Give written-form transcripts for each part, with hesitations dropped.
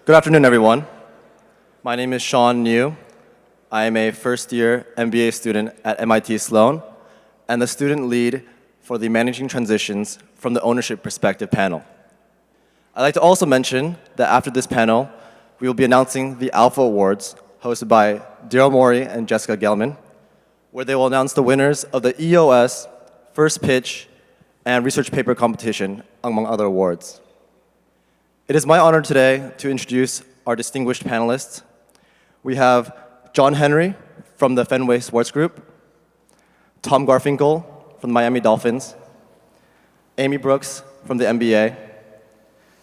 Good afternoon, everyone. My name is Sean New. I am a first-year MBA student at MIT Sloan and the student lead for the Managing Transitions from the Ownership Perspective panel. I'd like to also mention that after this panel, we will be announcing the Alpha Awards hosted by Daryl Morey and Jessica Gelman, where they will announce the winners of the EOS, First Pitch, and Research Paper Competition, among other awards. It is my honor today to introduce our distinguished panelists. We have John Henry from the Fenway Sports Group, Tom Garfinkel from the Miami Dolphins, Amy Brooks from the NBA,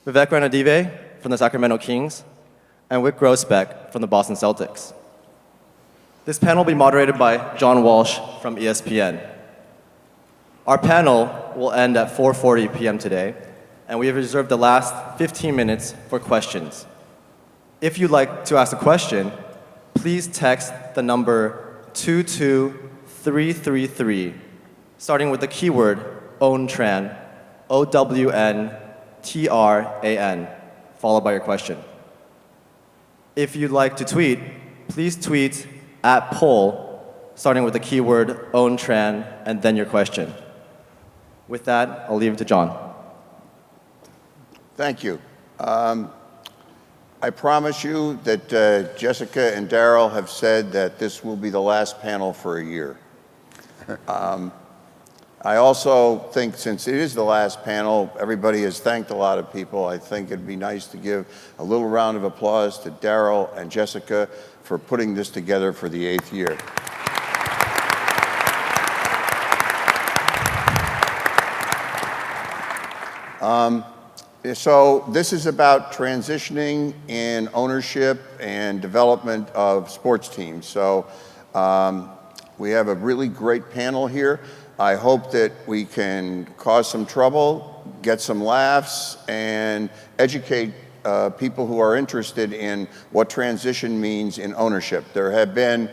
Vivek Ranadive from the Sacramento Kings, and Wick Grossbeck from the Boston Celtics. This panel will be moderated by John Walsh from ESPN. Our panel will end at 4:40 p.m. today, and we have reserved the last 15 minutes for questions. If you'd like to ask a question, please text the number 22333, starting with the keyword OWNTRAN, OWNTRAN, followed by your question. If you'd like to tweet, please tweet @poll, starting with the keyword OWNTRAN and then your question. With that, I'll leave it to John. Thank you. I promise you that Jessica and Daryl have said that this will be the last panel for a year. I also think since it is the last panel, everybody has thanked a lot of people. I think it'd be nice to give a little round of applause to Daryl and Jessica for putting this together for the 8th year. So this is about transitioning in ownership and development of sports teams. So we have a really great panel here. I hope that we can cause some trouble, get some laughs, and educate people who are interested in what transition means in ownership. There have been,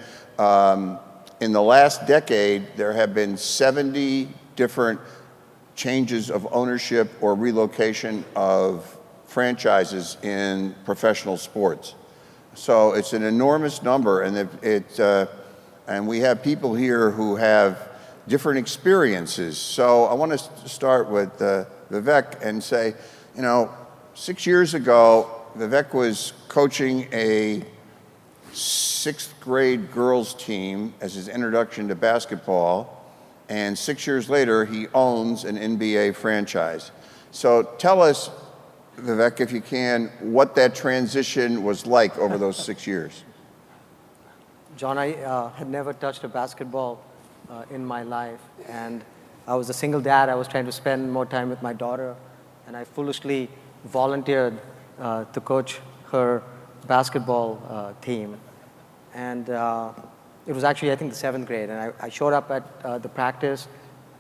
in the last decade, there have been 70 different changes of ownership or relocation of franchises in professional sports. So it's an enormous number, and and we have people here who have different experiences. So I want to start with Vivek and say, 6 years ago, Vivek was coaching a 6th grade girls team as his introduction to basketball. And 6 years later, he owns an NBA franchise. So tell us, Vivek, if you can, what that transition was like over those 6 years. John, I had never touched a basketball in my life. And I was a single dad. I was trying to spend more time with my daughter. And I foolishly volunteered to coach her basketball team. And it was actually, I think, the 7th grade, and I showed up at the practice,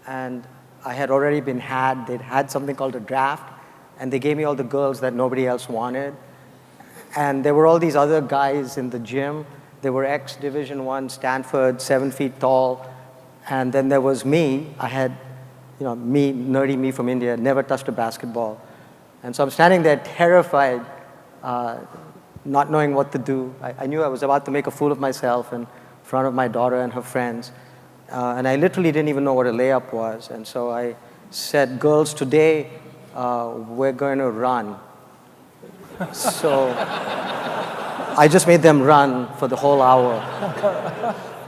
and I had already they'd had something called a draft, and they gave me all the girls that nobody else wanted. And there were all these other guys in the gym. They were ex-Division I, Stanford, 7 feet tall, and then there was me. I had, nerdy me from India, never touched a basketball. And so I'm standing there terrified, not knowing what to do. I knew I was about to make a fool of myself in front of my daughter and her friends. And I literally didn't even know what a layup was. And so I said, girls, today we're going to run. So I just made them run for the whole hour.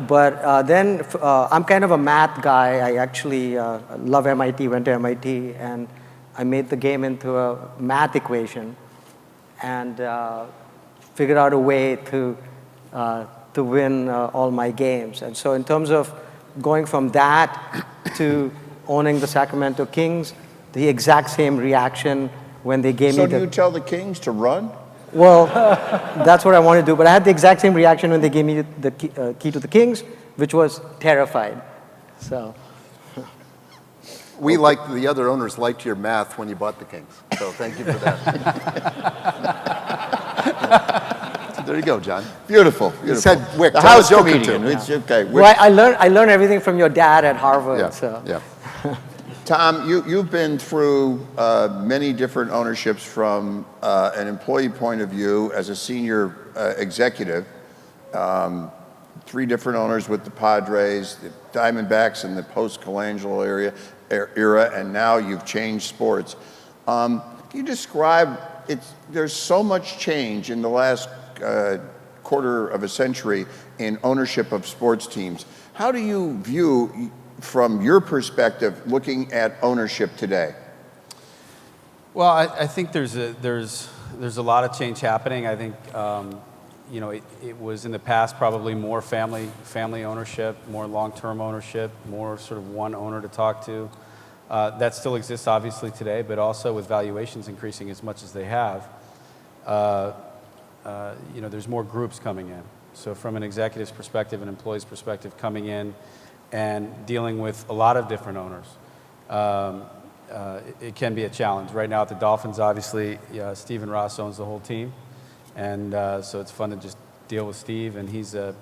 But then I'm kind of a math guy. I actually love MIT, went to MIT, and I made the game into a math equation and figured out a way to win all my games. And so in terms of going from that to owning the Sacramento Kings, the exact same reaction when they gave me the... So do you tell the Kings to run? Well, that's what I want to do. But I had the exact same reaction when they gave me the key to the Kings, which was terrified. So... The other owners liked your math when you bought the Kings. So thank you for that. There you go, John. Beautiful, beautiful. You said Wick, the house comedian. It's okay. Well, I learned everything from your dad at Harvard. Yeah, so. yeah. Tom, you've been through many different ownerships from an employee point of view as a senior executive. 3 different owners with the Padres, the Diamondbacks in the post-Colangelo era, and now you've changed sports. Can you describe, there's so much change in the last quarter of a century in ownership of sports teams. How do you view, from your perspective, looking at ownership today? Well, I think there's a lot of change happening. I think you know, it was in the past probably more family ownership, more long-term ownership, more sort of one owner to talk to. That still exists obviously today, but also with valuations increasing as much as they have, you know, there's more groups coming in. So from an executive's perspective, an employee's perspective, coming in and dealing with a lot of different owners, it can be a challenge. Right now at the Dolphins, obviously, Stephen Ross owns the whole team. And so it's fun to just deal with Steve, and he's a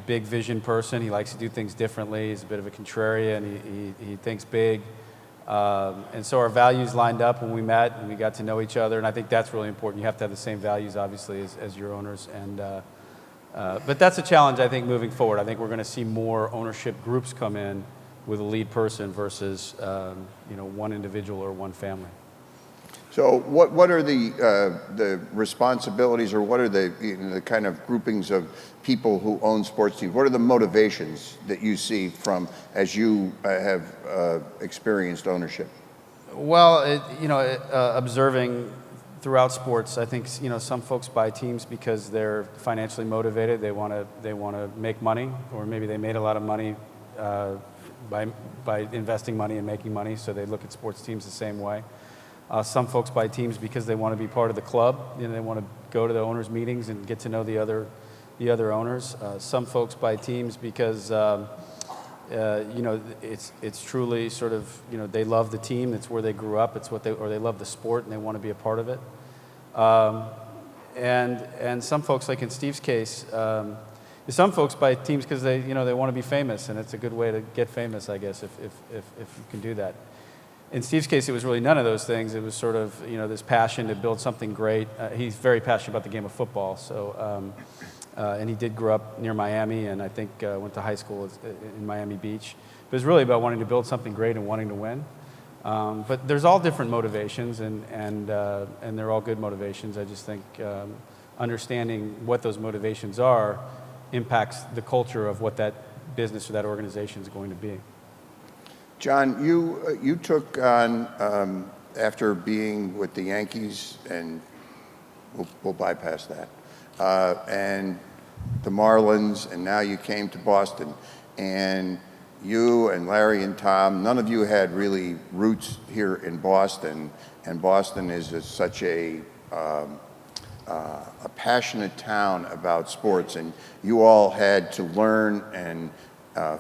big vision person. He likes to do things differently. He's a bit of a contrarian. He thinks big. And so our values lined up when we met and we got to know each other, and I think that's really important. You have to have the same values, obviously, as your owners. And but that's a challenge, I think, moving forward. I think we're going to see more ownership groups come in with a lead person versus you know, one individual or one family. So what are the responsibilities, or what are the kind of groupings of people who own sports teams? What are the motivations that you see from, as you have experienced ownership? Well, you know, observing throughout sports, I think, you know, some folks buy teams because they're financially motivated. They want to make money, or maybe they made a lot of money by investing money and making money, so they look at sports teams the same way. Some folks buy teams because they want to be part of the club. You know, they want to go to the owners' meetings and get to know the other owners. Some folks buy teams because you know, it's truly sort of, you know, they love the team. It's where they grew up. It's what or they love the sport and they want to be a part of it. And some folks, like in Steve's case, some folks buy teams because they want to be famous, and it's a good way to get famous, I guess, if you can do that. In Steve's case, it was really none of those things. It was sort of, you know, this passion to build something great. He's very passionate about the game of football, so and he did grow up near Miami, and I think went to high school in Miami Beach. But it was really about wanting to build something great and wanting to win. But there's all different motivations, and they're all good motivations. I just think understanding what those motivations are impacts the culture of what that business or that organization is going to be. John, you took on, after being with the Yankees, and we'll bypass that, and the Marlins, and now you came to Boston, and you and Larry and Tom, none of you had really roots here in Boston, and Boston is such a passionate town about sports, and you all had to learn and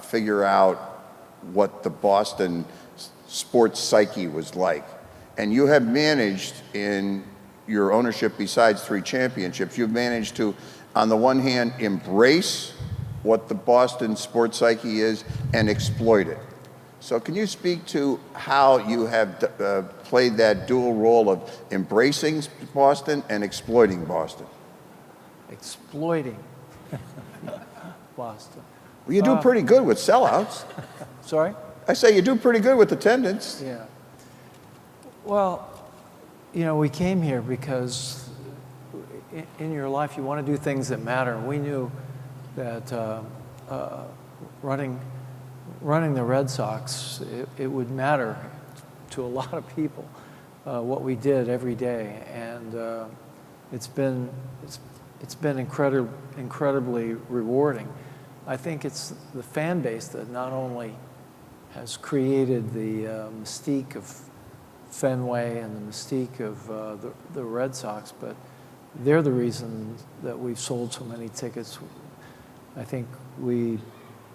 figure out what the Boston sports psyche was like. And you have managed, in your ownership, besides 3 championships, you've managed to, on the one hand, embrace what the Boston sports psyche is and exploit it. So can you speak to how you have played that dual role of embracing Boston and exploiting Boston? Exploiting Boston. Well, you do pretty good with sellouts. Sorry? I say you do pretty good with attendance. Yeah. Well, you know, we came here because in your life you want to do things that matter. We knew that running the Red Sox, it would matter to a lot of people what we did every day, and it's been incredibly rewarding. I think it's the fan base that not only has created the mystique of Fenway and the mystique of the Red Sox, but they're the reason that we've sold so many tickets. I think we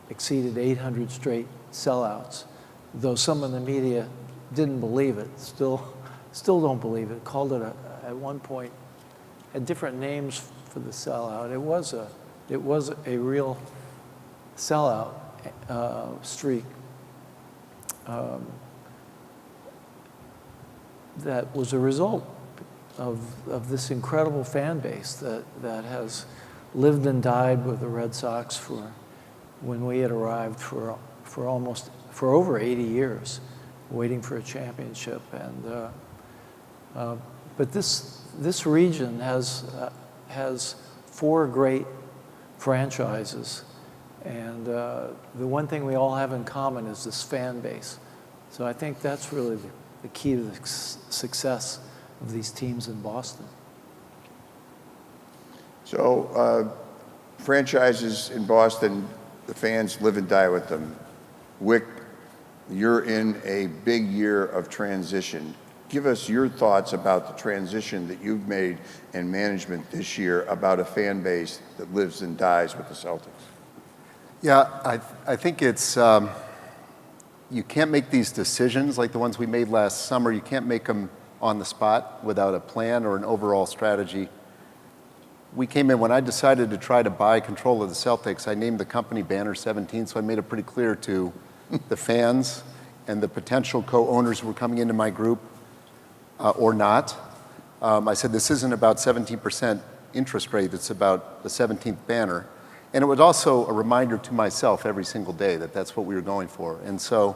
exceeded 800 straight sellouts, though some in the media didn't believe it, still don't believe it. Called it at one point, had different names for the sellout. It was a real sellout streak. that was a result of this incredible fan base that has lived and died with the Red Sox for when we had arrived for over 80 years, waiting for a championship. And but this region has 4 great franchises, and the one thing we all have in common is this fan base. So I think that's really the key to the success of these teams in Boston. So franchises in Boston, the fans live and die with them. Wick, you're in a big year of transition. Give us your thoughts about the transition that you've made in management this year about a fan base that lives and dies with the Celtics. Yeah, I think it's, you can't make these decisions like the ones we made last summer. You can't make them on the spot without a plan or an overall strategy. We came in, when I decided to try to buy control of the Celtics, I named the company Banner 17, so I made it pretty clear to the fans and the potential co-owners who were coming into my group, or not. I said, this isn't about 17% interest rate, it's about the 17th banner. And it was also a reminder to myself every single day that that's what we were going for. And so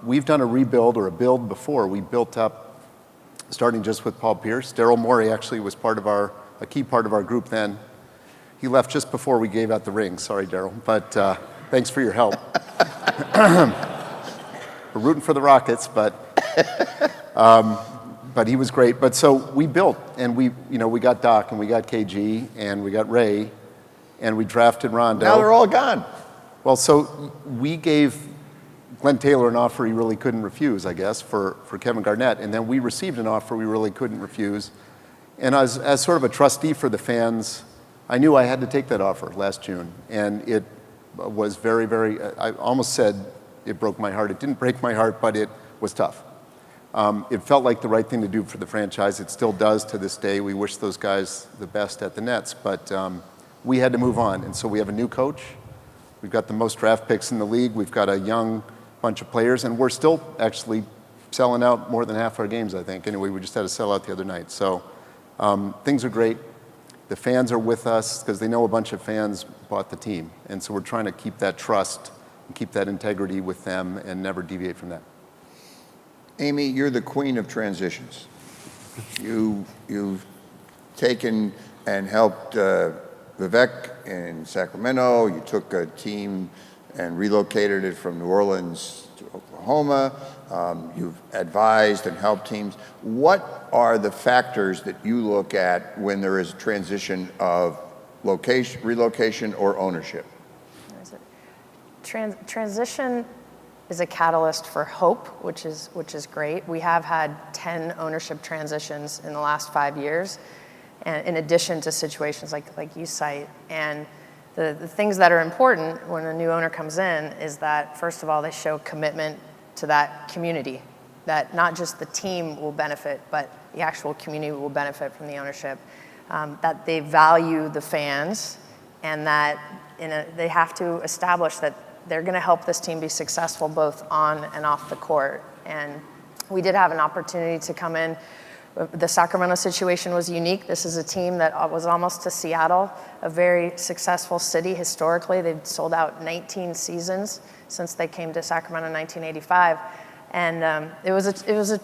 we've done a rebuild or a build before. We built up, starting just with Paul Pierce. Daryl Morey actually was a key part of our group then. He left just before we gave out the ring. Sorry, Daryl, but thanks for your help. We're rooting for the Rockets, but he was great. But so we built, and we got Doc, and we got KG, and we got Ray, and we drafted Rondo. Now they're all gone. Well, so we gave Glenn Taylor an offer he really couldn't refuse, I guess, for Kevin Garnett, and then we received an offer we really couldn't refuse. And as sort of a trustee for the fans, I knew I had to take that offer last June, and it was very, very, I almost said it broke my heart. It didn't break my heart, but it was tough. It felt like the right thing to do for the franchise. It still does to this day. We wish those guys the best at the Nets, but we had to move on. And so we have a new coach. We've got the most draft picks in the league. We've got a young bunch of players, and we're still actually selling out more than half our games, I think. Anyway, we just had a sellout the other night. So things are great. The fans are with us because they know a bunch of fans bought the team. And so we're trying to keep that trust and keep that integrity with them and never deviate from that. Amy, you're the queen of transitions. You've taken and helped Vivek in Sacramento. You took a team and relocated it from New Orleans to Oklahoma. You've advised and helped teams. What are the factors that you look at when there is a transition of location, relocation, or ownership? Transition is a catalyst for hope, which is great. We have had 10 ownership transitions in the last 5 years, and in addition to situations like you cite. And the things that are important when a new owner comes in is that, first of all, they show commitment to that community, that not just the team will benefit, but the actual community will benefit from the ownership, that they value the fans, and that they have to establish that they're going to help this team be successful both on and off the court. And we did have an opportunity to come in. The Sacramento situation was unique. This is a team that was almost to Seattle, a very successful city historically. They've sold out 19 seasons since they came to Sacramento in 1985. And it was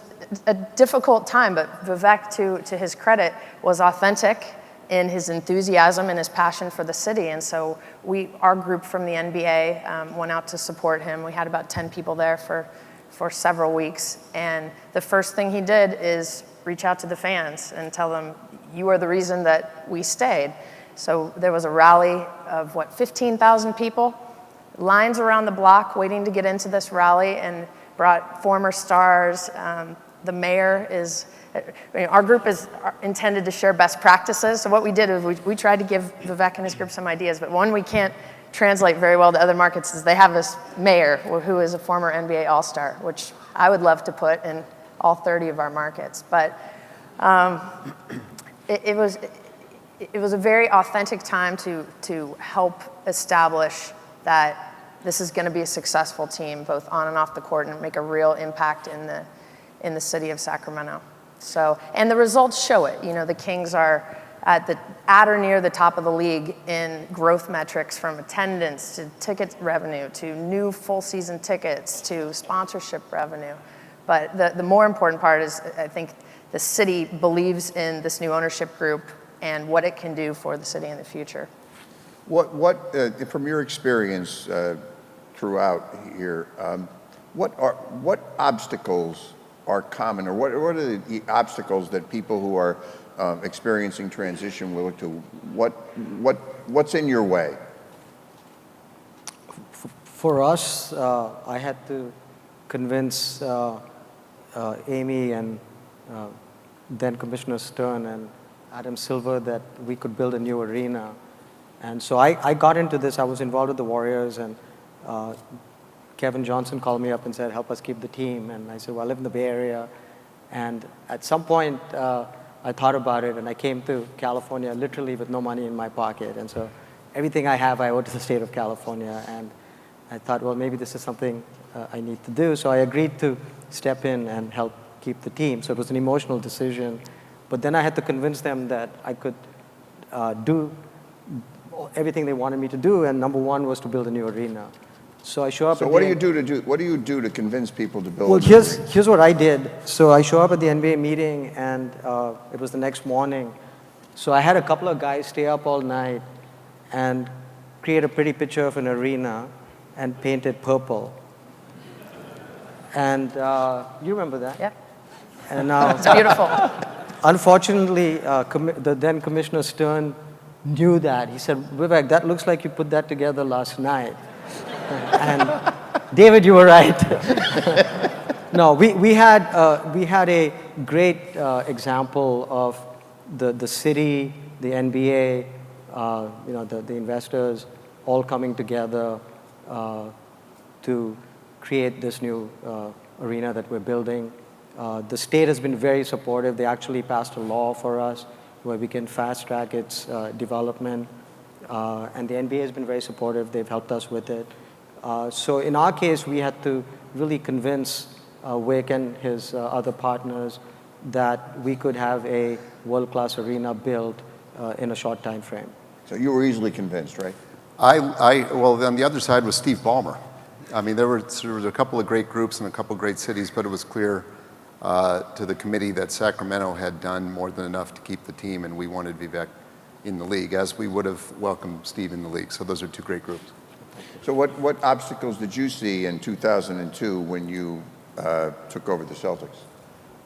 a difficult time, but Vivek, to his credit, was authentic in his enthusiasm and his passion for the city. And so our group from the NBA went out to support him. We had about 10 people there for several weeks. And the first thing he did is reach out to the fans and tell them, you are the reason that we stayed. So there was a rally of 15,000 people, lines around the block waiting to get into this rally, and brought former stars. The mayor our group is intended to share best practices. So what we did is we tried to give Vivek and his group some ideas, but one we can't translate very well to other markets is they have this mayor who is a former NBA All-Star, which I would love to put in all 30 of our markets. But it was a very authentic time to help establish that this is going to be a successful team, both on and off the court, and make a real impact in the city of Sacramento. So, and the results show it. You know, the Kings are at or near the top of the league in growth metrics, from attendance to ticket revenue to new full season tickets to sponsorship revenue. But the more important part is, I think the city believes in this new ownership group and what it can do for the city in the future. From your experience throughout here, what obstacles are common, or what are the obstacles that people who are experiencing transition will look to? What's in your way? For us, I had to convince Amy and then Commissioner Stern and Adam Silver that we could build a new arena. And so I got into this. I was involved with the Warriors, and Kevin Johnson called me up and said, help us keep the team. And I said, well, I live in the Bay Area. And at some point, I thought about it, and I came to California literally with no money in my pocket. And so everything I have, I owe to the state of California. And I thought, well, maybe this is something I need to do. So I agreed to step in and help keep the team. So it was an emotional decision. But then I had to convince them that I could do everything they wanted me to do, and number one was to build a new arena. So I show up. So what do you do to convince people to build? Well, here's what I did. So I show up at the NBA meeting, and it was the next morning. So I had a couple of guys stay up all night and create a pretty picture of an arena and paint it purple. And you remember that? Yep. And it's beautiful. Unfortunately, the then Commissioner Stern knew that. He said, Vivek, that looks like you put that together last night. And David, you were right. No, we had a great example of the city, the NBA, the investors all coming together to create this new arena that we're building. The state has been very supportive. They actually passed a law for us where we can fast track its development. And the NBA has been very supportive. They've helped us with it. So in our case, we had to really convince Wick and his other partners that we could have a world-class arena built in a short time frame. So you were easily convinced, right? Well, on the other side was Steve Ballmer. I mean, there was a couple of great groups and a couple of great cities, but it was clear to the committee that Sacramento had done more than enough to keep the team, and we wanted Vivek in the league, as we would have welcomed Steve in the league. So those are two great groups. So what obstacles did you see in 2002 when you took over the Celtics?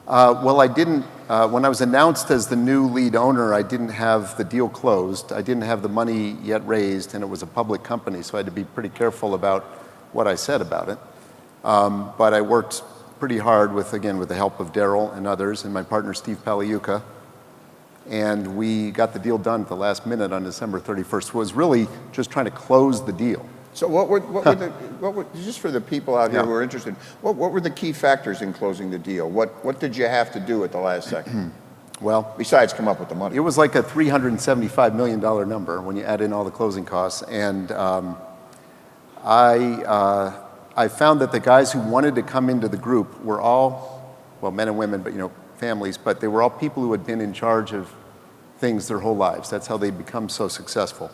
Well, I didn't, when I was announced as the new lead owner, I didn't have the deal closed. I didn't have the money yet raised, and it was a public company, so I had to be pretty careful about what I said about it. But I worked pretty hard with the help of Daryl and others, and my partner Steve Paliuka, and we got the deal done at the last minute on December 31st. It was really just trying to close the deal. So what were just for the people out here who are interested, what were the key factors in closing the deal? What did you have to do at the last second? Well, besides come up with the money. It was like a $375 million number when you add in all the closing costs. And I found that the guys who wanted to come into the group were all, well, men and women, but families, but they were all people who had been in charge of things their whole lives. That's how they become so successful.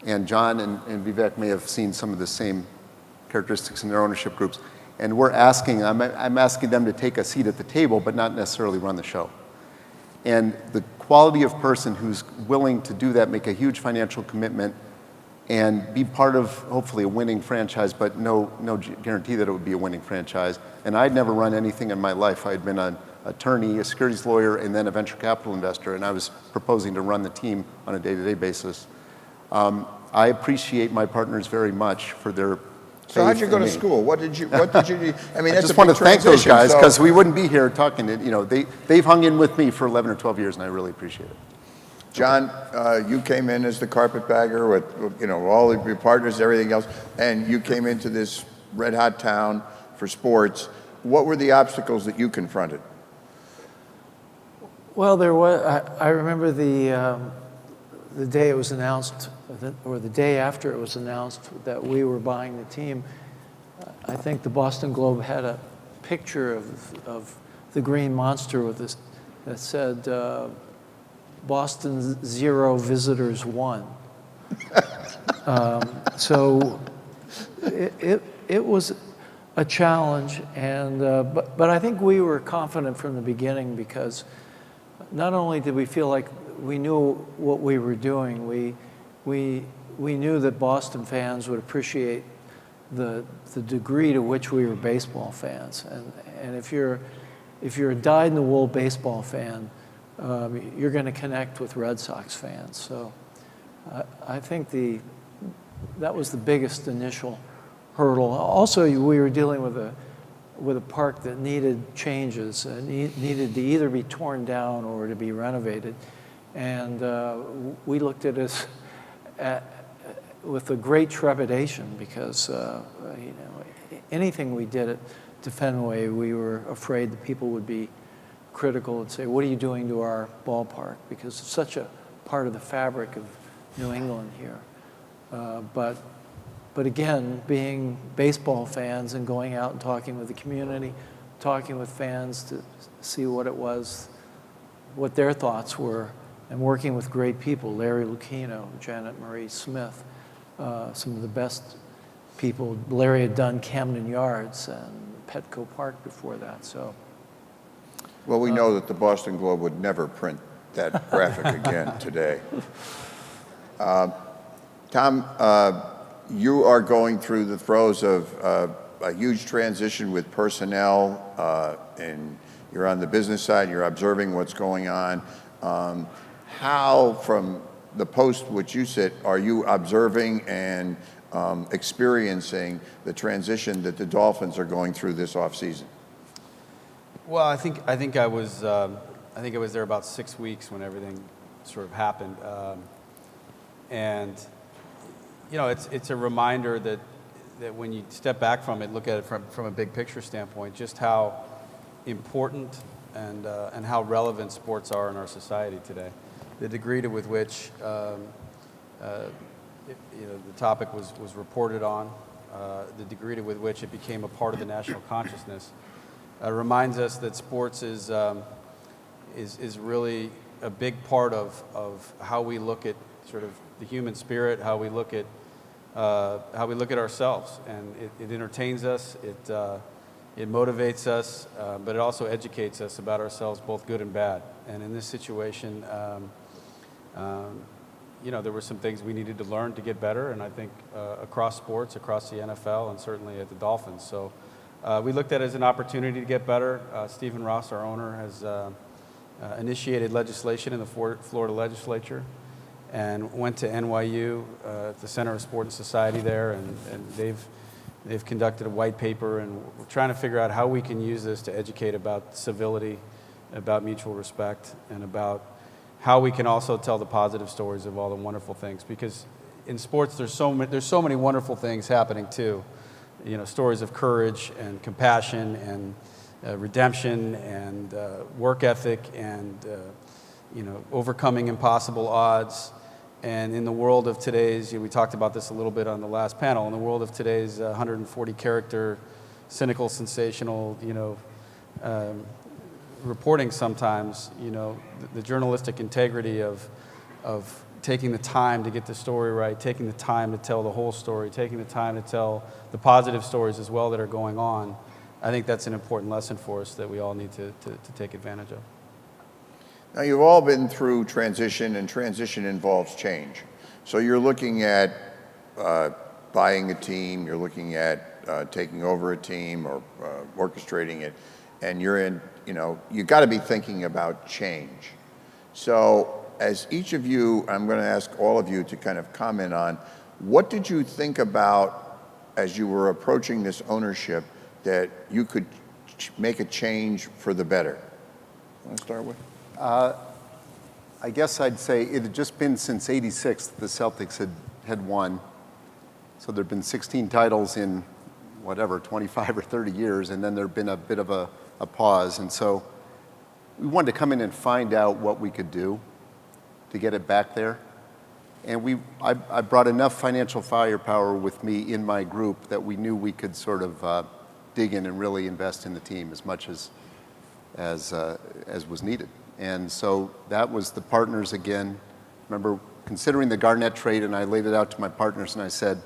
And John and Vivek may have seen some of the same characteristics in their ownership groups. And I'm asking them to take a seat at the table, but not necessarily run the show. And the quality of person who's willing to do that, make a huge financial commitment, and be part of, hopefully, a winning franchise, but no guarantee that it would be a winning franchise. And I'd never run anything in my life. I'd been an attorney, a securities lawyer, and then a venture capital investor, and I was proposing to run the team on a day-to-day basis. I appreciate my partners very much for their faith. So how'd you go to school? What did you do? I mean, I just want to thank those guys, because we wouldn't be here talking to, they've hung in with me for 11 or 12 years, and I really appreciate it. John, you came in as the carpetbagger with all of your partners, everything else, and you came into this red-hot town for sports. What were the obstacles that you confronted? Well, there was. I remember the day it was announced or the day after it was announced that we were buying the team, I think the Boston Globe had a picture of the Green Monster with this that said, Boston 0, visitors 1. So it was a challenge, and but I think we were confident from the beginning, because not only did we feel like we knew what we were doing, we knew that Boston fans would appreciate the degree to which we were baseball fans, and if you're a dyed-in-the-wool baseball fan, you're going to connect with Red Sox fans. So I think that was the biggest initial hurdle. Also, we were dealing with a park that needed changes, needed to either be torn down or to be renovated, and we looked at it with a great trepidation, because anything we did to Fenway, we were afraid that people would be critical and say, "What are you doing to our ballpark?" Because it's such a part of the fabric of New England here. But again, being baseball fans and going out and talking with the community, talking with fans to see what it was, what their thoughts were, and working with great people, Larry Lucchino, Janet Marie Smith, some of the best people. Larry had done Camden Yards and Petco Park before that, so. Well, we know that the Boston Globe would never print that graphic again today. Tom, you are going through the throes of a huge transition with personnel, and you're on the business side, you're observing what's going on. How, from the post which you sit, are you observing and experiencing the transition that the Dolphins are going through this offseason? Well, I think I was there about 6 weeks when everything sort of happened, and it's a reminder that when you step back from it, look at it from a big picture standpoint, just how important and how relevant sports are in our society today. The degree with which the topic was reported on, the degree with which it became a part of the national consciousness, reminds us that sports is really a big part of how we look at sort of the human spirit, how we look at ourselves, and it entertains us, it motivates us, but it also educates us about ourselves, both good and bad. And in this situation, there were some things we needed to learn to get better, and I think across sports, across the NFL, and certainly at the Dolphins. So we looked at it as an opportunity to get better. Stephen Ross, our owner, has initiated legislation in the Florida legislature and went to NYU, at the Center of Sport and Society there, and they've conducted a white paper, and we're trying to figure out how we can use this to educate about civility, about mutual respect, and about how we can also tell the positive stories of all the wonderful things. Because in sports, there's so many wonderful things happening too. Stories of courage and compassion and redemption and work ethic and overcoming impossible odds. And in the world of today's, we talked about this a little bit on the last panel, in the world of today's 140 character, cynical, sensational, reporting sometimes, the journalistic integrity of taking the time to get the story right, taking the time to tell the whole story, taking the time to tell the positive stories as well that are going on. I think that's an important lesson for us that we all need to take advantage of. Now, you've all been through transition, and transition involves change. So you're looking at buying a team, you're looking at taking over a team or orchestrating it, and you got to be thinking about change. So as each of you, I'm going to ask all of you to kind of comment on, what did you think about as you were approaching this ownership that you could make a change for the better? Want to start with? I guess I'd say it had just been since '86 the Celtics had won. So there'd been 16 titles in, 25 or 30 years, and then there'd been a bit of a pause. And so we wanted to come in and find out what we could do to get it back there. And I brought enough financial firepower with me in my group that we knew we could sort of dig in and really invest in the team as much as was needed. And so that was the partners again. Remember considering the Garnett trade, and I laid it out to my partners and I said,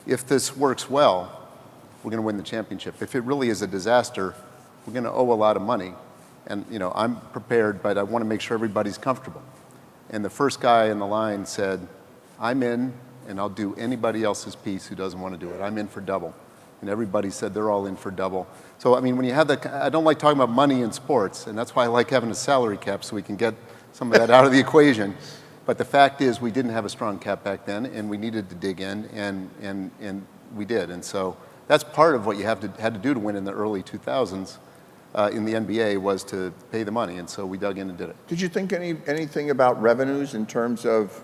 if this works well, we're going to win the championship. If it really is a disaster, we're going to owe a lot of money. And I'm prepared, but I want to make sure everybody's comfortable. And the first guy in the line said, I'm in, and I'll do anybody else's piece who doesn't want to do it. I'm in for double. And everybody said they're all in for double. So, I mean, when you have I don't like talking about money in sports, and that's why I like having a salary cap so we can get some of that out of the equation. But the fact is we didn't have a strong cap back then, and we needed to dig in, and we did. And so that's part of what you had to do to win in the early 2000s in the NBA was to pay the money, and so we dug in and did it. Did you think anything about revenues in terms of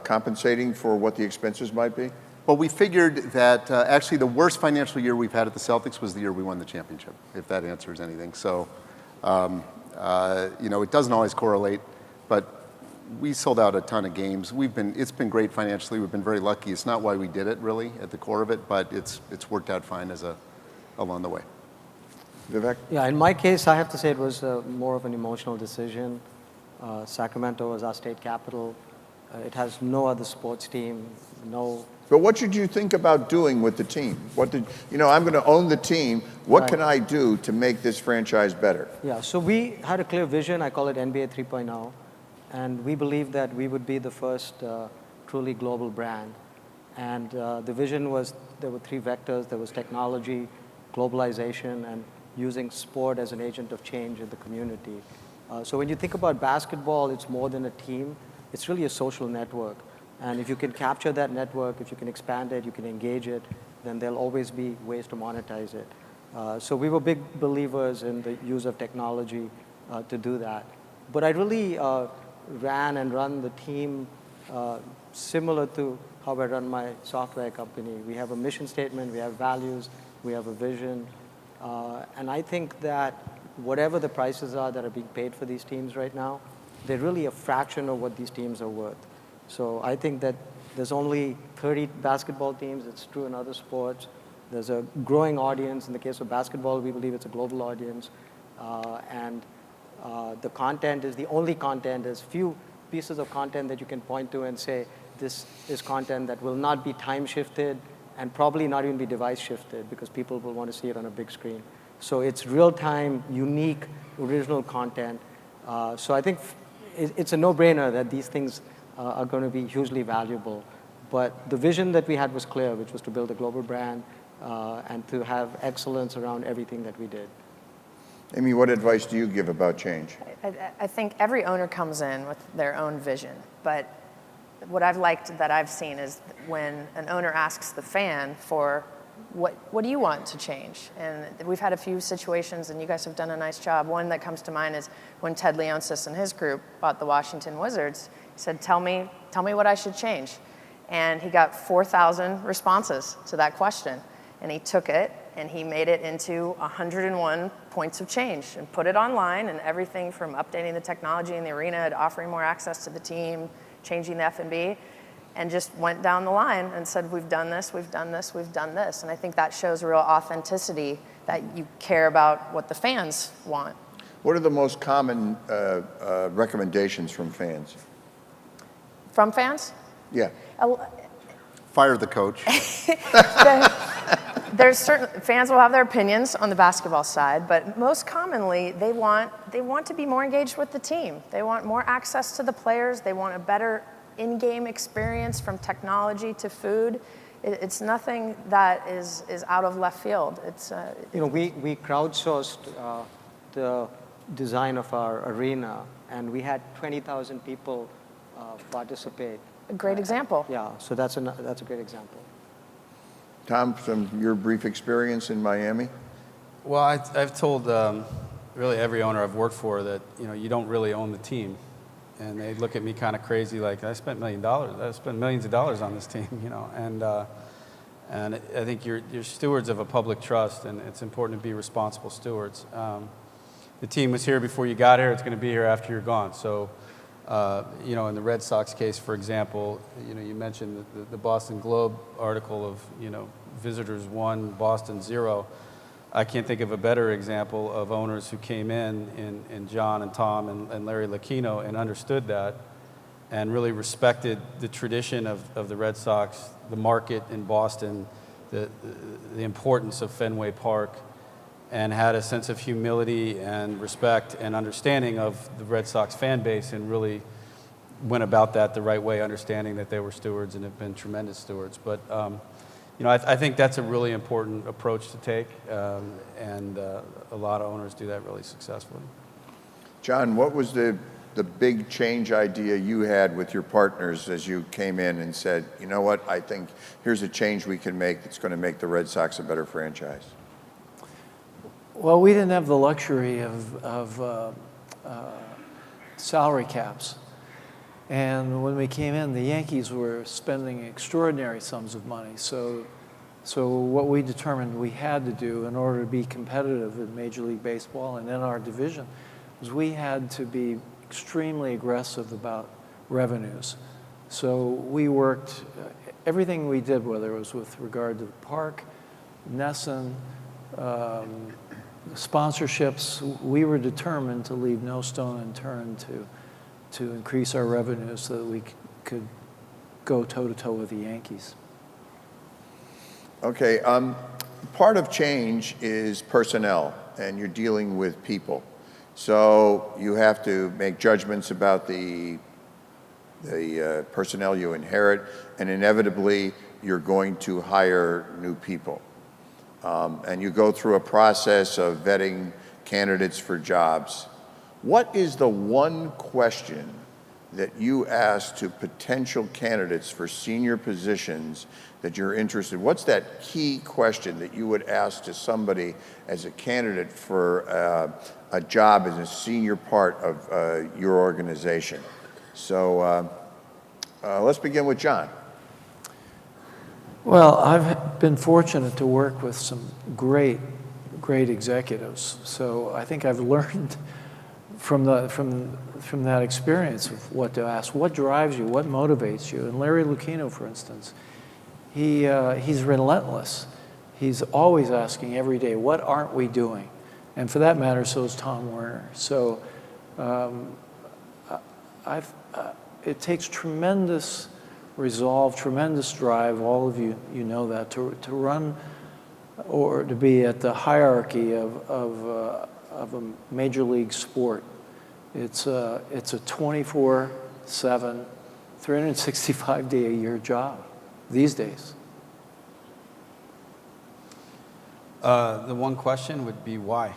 compensating for what the expenses might be? Well, we figured that actually the worst financial year we've had at the Celtics was the year we won the championship, if that answers anything. So, it doesn't always correlate, but we sold out a ton of games. It's been great financially. We've been very lucky. It's not why we did it, really, at the core of it, but it's worked out fine along the way. Vivek? Yeah, in my case, I have to say it was more of an emotional decision. Sacramento was our state capital. It has no other sports team, no. But what did you think about doing with the team? I'm going to own the team. What can I do to make this franchise better? Yeah, so we had a clear vision. I call it NBA 3.0. And we believed that we would be the first truly global brand. And the vision was there were three vectors. There was technology, globalization, and using sport as an agent of change in the community. So when you think about basketball, it's more than a team. It's really a social network. And if you can capture that network, if you can expand it, you can engage it, then there'll always be ways to monetize it. So we were big believers in the use of technology to do that. But I really ran and run the team similar to how I run my software company. We have a mission statement, we have values, we have a vision. And I think that whatever the prices are that are being paid for these teams right now, they're really a fraction of what these teams are worth. So I think that there's only 30 basketball teams. It's true in other sports. There's a growing audience. In the case of basketball, we believe it's a global audience. The content is the only content. There's few pieces of content that you can point to and say, this is content that will not be time shifted and probably not even be device shifted because people will want to see it on a big screen. So it's real-time, unique, original content. So I think it's a no-brainer that these things are going to be hugely valuable. But the vision that we had was clear, which was to build a global brand and to have excellence around everything that we did. Amy, what advice do you give about change? I think every owner comes in with their own vision, but what I've liked that I've seen is when an owner asks the fan for what do you want to change? And we've had a few situations, and you guys have done a nice job. One that comes to mind is when Ted Leonsis and his group bought the Washington Wizards. He said, tell me what I should change. And he got 4,000 responses to that question. And he took it and he made it into 101 points of change and put it online, and everything from updating the technology in the arena to offering more access to the team, changing the F&B, and just went down the line and said, we've done this, we've done this, we've done this. And I think that shows real authenticity, that you care about what the fans want. What are the most common recommendations from fans? From fans? Yeah. Fire the coach. There's certain fans will have their opinions on the basketball side, but most commonly they want to be more engaged with the team. They want more access to the players. They want a better in-game experience, from technology to food. It's nothing that is out of left field. It's we crowdsourced the design of our arena, and we had 20,000 people participate. A great example. Yeah, so that's a great example. Tom, from your brief experience in Miami? Well, I've told really every owner I've worked for that you don't really own the team, and they look at me kind of crazy, like I spent $1 million, I spent millions of dollars on this team, and I think you're stewards of a public trust, and it's important to be responsible stewards. The team was here before you got here; it's going to be here after you're gone. So You know, in the Red Sox case, for example, you know, you mentioned the Boston Globe article of, you know, visitors 1, Boston 0. I can't think of a better example of owners who came in John and Tom and Larry Lucchino and understood that and really respected the tradition of the Red Sox, the market in Boston, the importance of Fenway Park, and had a sense of humility and respect and understanding of the Red Sox fan base and really went about that the right way, understanding that they were stewards and have been tremendous stewards. But you know, I think that's a really important approach to take, and a lot of owners do that really successfully. John, what was the big change idea you had with your partners as you came in and said, you know what, I think here's a change we can make that's going to make the Red Sox a better franchise? Well, we didn't have the luxury of salary caps. And when we came in, the Yankees were spending extraordinary sums of money. So what we determined we had to do in order to be competitive in Major League Baseball and in our division was we had to be extremely aggressive about revenues. So we worked, everything we did, whether it was with regard to the park, NESN, sponsorships, we were determined to leave no stone unturned to increase our revenues so that we could go toe-to-toe with the Yankees. Okay, part of change is personnel, and you're dealing with people. So you have to make judgments about the personnel you inherit, and inevitably you're going to hire new people. And you go through a process of vetting candidates for jobs. What is the one question that you ask to potential candidates for senior positions that you're interested in? What's that key question that you would ask to somebody as a candidate for a job as a senior part of your organization? So let's begin with John. Well, I've been fortunate to work with some great executives. So I think I've learned from that experience of what to ask. What drives you? What motivates you? And Larry Lucchino, for instance, he's relentless. He's always asking every day, what aren't we doing? And for that matter, so is Tom Werner. So it takes tremendous resolve, tremendous drive, all of you know that, to run or to be at the hierarchy of a major league sport. It's a 24/7, 365-day-a-year job these days. The one question would be why?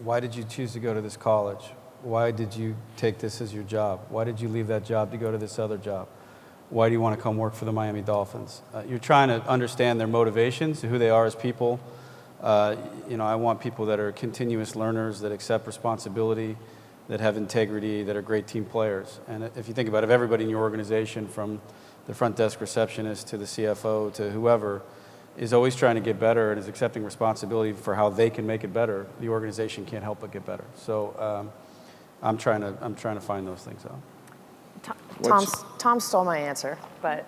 Why did you choose to go to this college? Why did you take this as your job? Why did you leave that job to go to this other job? Why do you want to come work for the Miami Dolphins? You're trying to understand their motivations, who they are as people. You know, I want people that are continuous learners, that accept responsibility, that have integrity, that are great team players. And if you think about it, if everybody in your organization, from the front desk receptionist to the CFO to whoever, is always trying to get better and is accepting responsibility for how they can make it better, the organization can't help but get better. So I'm trying to find those things out. Tom stole my answer, but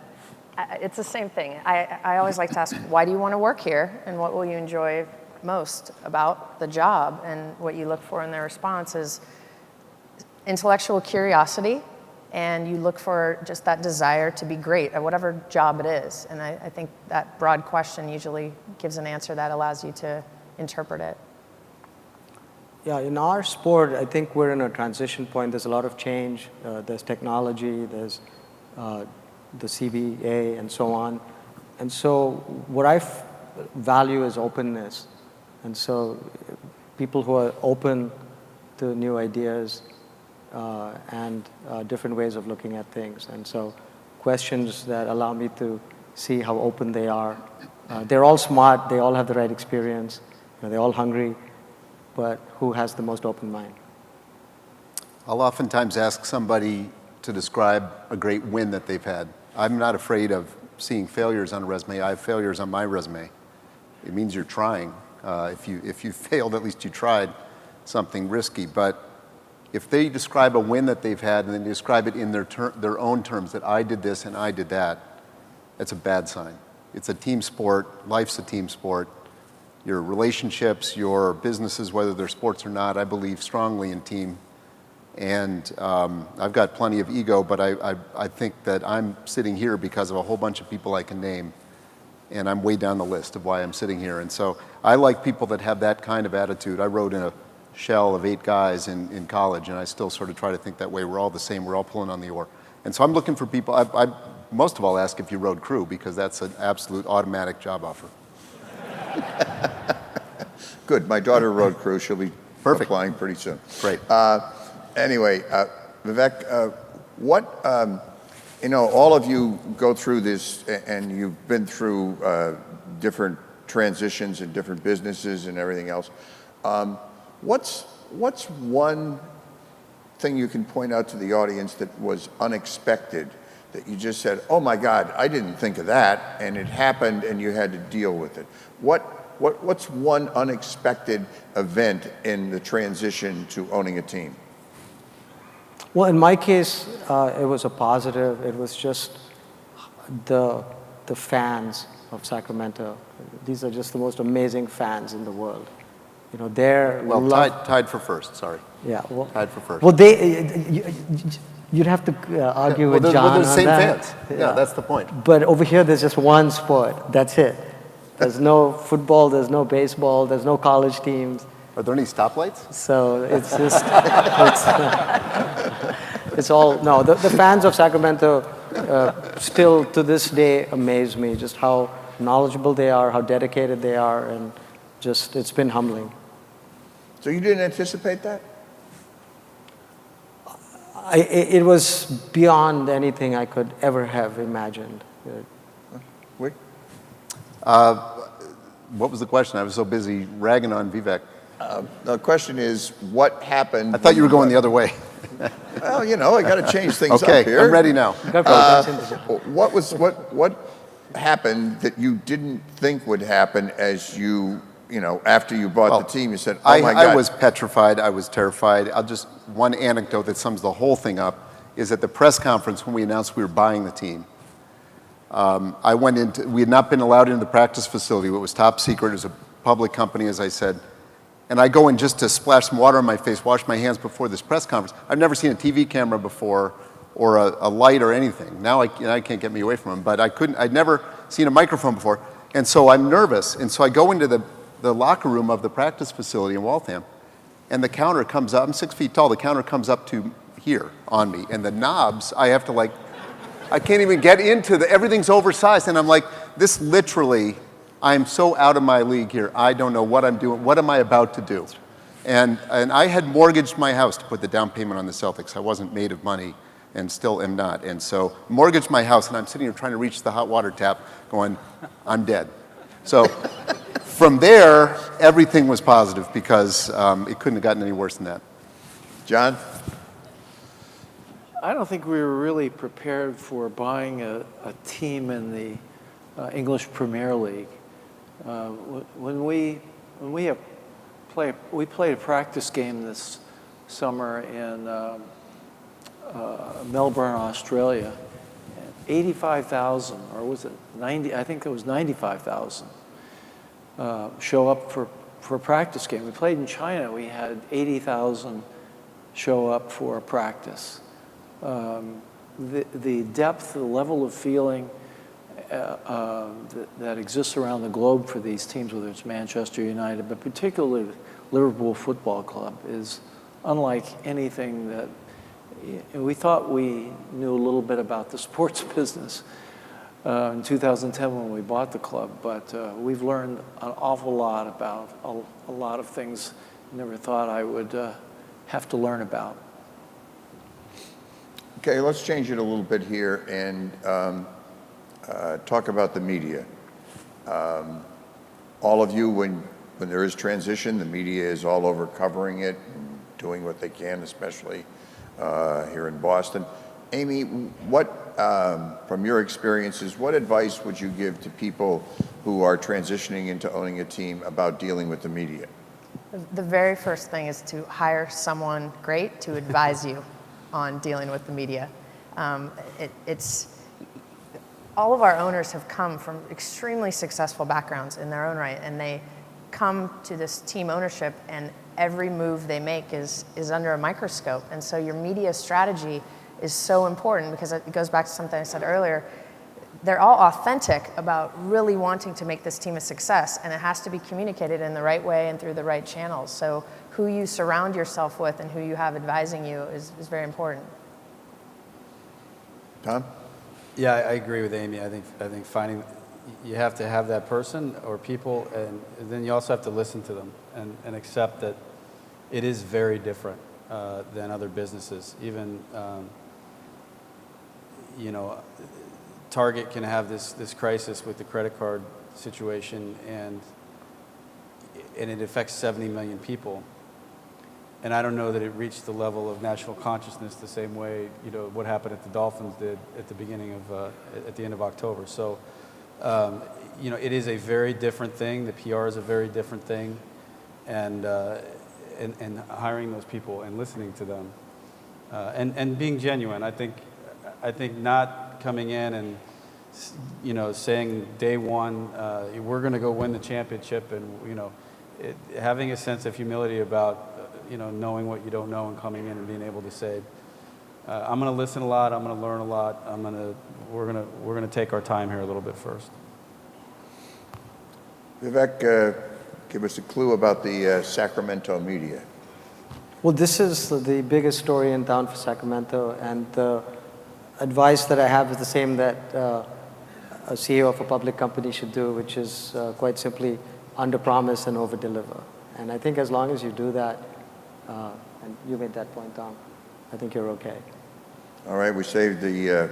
it's the same thing. I always like to ask, why do you want to work here, and what will you enjoy most about the job? And what you look for in their response is intellectual curiosity, and you look for just that desire to be great at whatever job it is. And I think that broad question usually gives an answer that allows you to interpret it. Yeah, in our sport, I think we're in a transition point. There's a lot of change. There's technology, there's the CBA, and so on. And so what I value is openness. And so people who are open to new ideas and different ways of looking at things. And so questions that allow me to see how open they are. They're all smart, they all have the right experience, they're all hungry, but who has the most open mind? I'll oftentimes ask somebody to describe a great win that they've had. I'm not afraid of seeing failures on a resume. I have failures on my resume. It means you're trying. If you failed, at least you tried something risky. But if they describe a win that they've had and then describe it in their own terms, that I did this and I did that, that's a bad sign. It's a team sport. Life's a team sport. Your relationships, your businesses, whether they're sports or not, I believe strongly in team. And I've got plenty of ego, but I think that I'm sitting here because of a whole bunch of people I can name. And I'm way down the list of why I'm sitting here. And so I like people that have that kind of attitude. I rode in a shell of 8 guys in college, and I still sort of try to think that way. We're all the same. We're all pulling on the oar. And so I'm looking for people. I most of all ask if you rode crew, because that's an absolute automatic job offer. Good. My daughter rode crew. She'll be applying pretty soon. Great. Anyway, Vivek, what, all of you go through this, and you've been through different transitions in different businesses and everything else. What's one thing you can point out to the audience that was unexpected, that you just said, oh my God, I didn't think of that, and it happened and you had to deal with it? What's one unexpected event in the transition to owning a team? Well, in my case, it was a positive. It was just the fans of Sacramento. These are just the most amazing fans in the world. They're tied for first. Sorry. Yeah, well, tied for first. Well, you'd have to argue with John they're the on same that. fans. Yeah, that's the point. But over here, there's just one sport. That's it. There's no football. There's no baseball. There's no college teams. Are there any stoplights? So it's just it's all no. The fans of Sacramento still to this day amaze me. Just how knowledgeable they are, how dedicated they are, and just it's been humbling. So you didn't anticipate that? It was beyond anything I could ever have imagined. Wait. What was the question? I was so busy ragging on Vivek. The question is, what happened? I thought you were going the other way. Well, I got to change things okay, up here. I'm ready now. What happened that you didn't think would happen as after you bought the team? You said, oh my God. I was petrified. I was terrified. One anecdote that sums the whole thing up is at the press conference when we announced we were buying the team. We had not been allowed into the practice facility. It was top secret. It was a public company, as I said. And I go in just to splash some water on my face, wash my hands before this press conference. I've never seen a TV camera before or a light or anything. Now I can't get me away from them, but I'd never seen a microphone before. And so I'm nervous. And so I go into the locker room of the practice facility in Waltham, and the counter comes up. I'm 6 feet tall. The counter comes up to here on me. And the knobs, I have to I can't even get into everything's oversized. And I'm like, this literally, I'm so out of my league here. I don't know what I'm doing. What am I about to do? And I had mortgaged my house to put the down payment on the Celtics. I wasn't made of money and still am not. And so mortgaged my house, and I'm sitting here trying to reach the hot water tap going, I'm dead. So from there, everything was positive because it couldn't have gotten any worse than that. John? I don't think we were really prepared for buying a team in the English Premier League. When we played a practice game this summer in Melbourne, Australia. 85,000, or was it 90? I think it was 95,000 show up for a practice game. We played in China. We had 80,000 show up for a practice. The depth, the level of feeling that exists around the globe for these teams, whether it's Manchester United, but particularly Liverpool Football Club, is unlike anything that we thought we knew a little bit about the sports business in 2010 when we bought the club, but we've learned an awful lot about a lot of things I never thought I would have to learn about. Okay, let's change it a little bit here and talk about the media. All of you, when there is transition, the media is all over covering it and doing what they can, especially here in Boston. Amy, what, from your experiences, what advice would you give to people who are transitioning into owning a team about dealing with the media? The very first thing is to hire someone great to advise you on dealing with the media. It's all of our owners have come from extremely successful backgrounds in their own right, and they come to this team ownership, and every move they make is under a microscope. And so your media strategy is so important, because it goes back to something I said earlier. They're all authentic about really wanting to make this team a success, and it has to be communicated in the right way and through the right channels. So who you surround yourself with and who you have advising you is very important. Tom? Yeah, I agree with Amy. I think finding, you have to have that person or people, and then you also have to listen to them and accept that it is very different than other businesses. Even, you know, Target can have this crisis with the credit card situation, and it affects 70 million people. And I don't know that it reached the level of national consciousness the same way, you know, what happened at the Dolphins did at the beginning of, at the end of October. So, you know, it is a very different thing. The PR is a very different thing. And hiring those people and listening to them, and being genuine. I think not coming in and, you know, saying day one, we're going to go win the championship, and, you know, having a sense of humility about, you know, knowing what you don't know and coming in and being able to say, I'm going to listen a lot, I'm going to learn a lot, we're going to take our time here a little bit first. Vivek, give us a clue about the Sacramento media. Well, this is the biggest story in town for Sacramento, and the advice that I have is the same that a CEO of a public company should do, which is quite simply under-promise and over-deliver. And I think as long as you do that, and you made that point, Tom, I think you're okay. All right, we saved the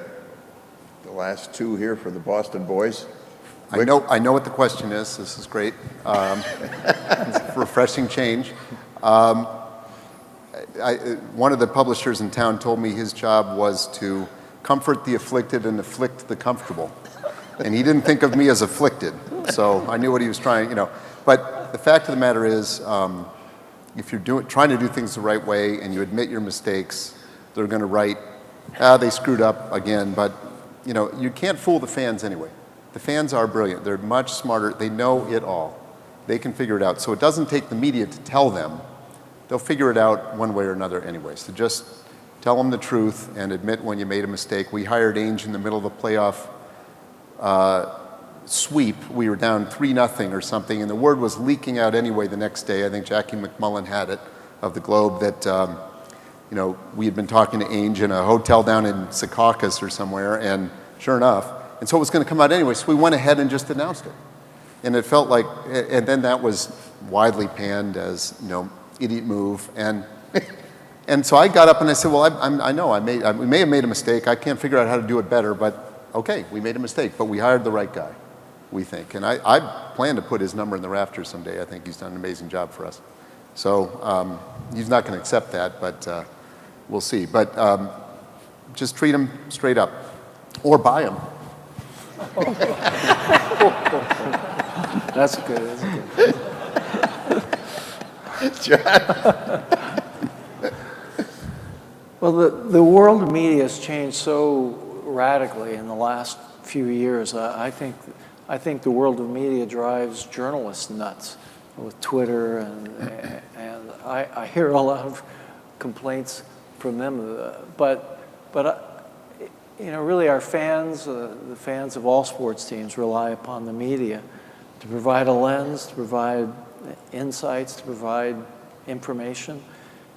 last two here for the Boston boys. I know what the question is. This is great. It's refreshing change. One of the publishers in town told me his job was to comfort the afflicted and afflict the comfortable. And he didn't think of me as afflicted, so I knew what he was trying, you know. But the fact of the matter is, if you're trying to do things the right way and you admit your mistakes, they're going to write, they screwed up again. But, you know, you can't fool the fans anyway. The fans are brilliant. They're much smarter. They know it all. They can figure it out. So it doesn't take the media to tell them. They'll figure it out one way or another anyway. So just tell them the truth and admit when you made a mistake. We hired Ainge in the middle of the playoff sweep. We were down 3-0 or something, and the word was leaking out anyway the next day. I think Jackie McMullen had it, of the Globe, that you know, we had been talking to Ainge in a hotel down in Secaucus or somewhere, and sure enough, and so it was going to come out anyway, so we went ahead and just announced it. And it felt like, and then that was widely panned as, you know, idiot move, and and so I got up and I said, well, I know we may have made a mistake. I can't figure out how to do it better, but okay, we made a mistake, but we hired the right guy, we think. And I plan to put his number in the rafters someday. I think he's done an amazing job for us. So he's not going to accept that, but we'll see. But just treat him straight up, or buy him. That's good. That's good. John? Well, the world of media has changed so radically in the last few years. I think the world of media drives journalists nuts with Twitter, and I hear a lot of complaints from them. But you know, really, our fans, the fans of all sports teams, rely upon the media to provide a lens, to provide insights, to provide information,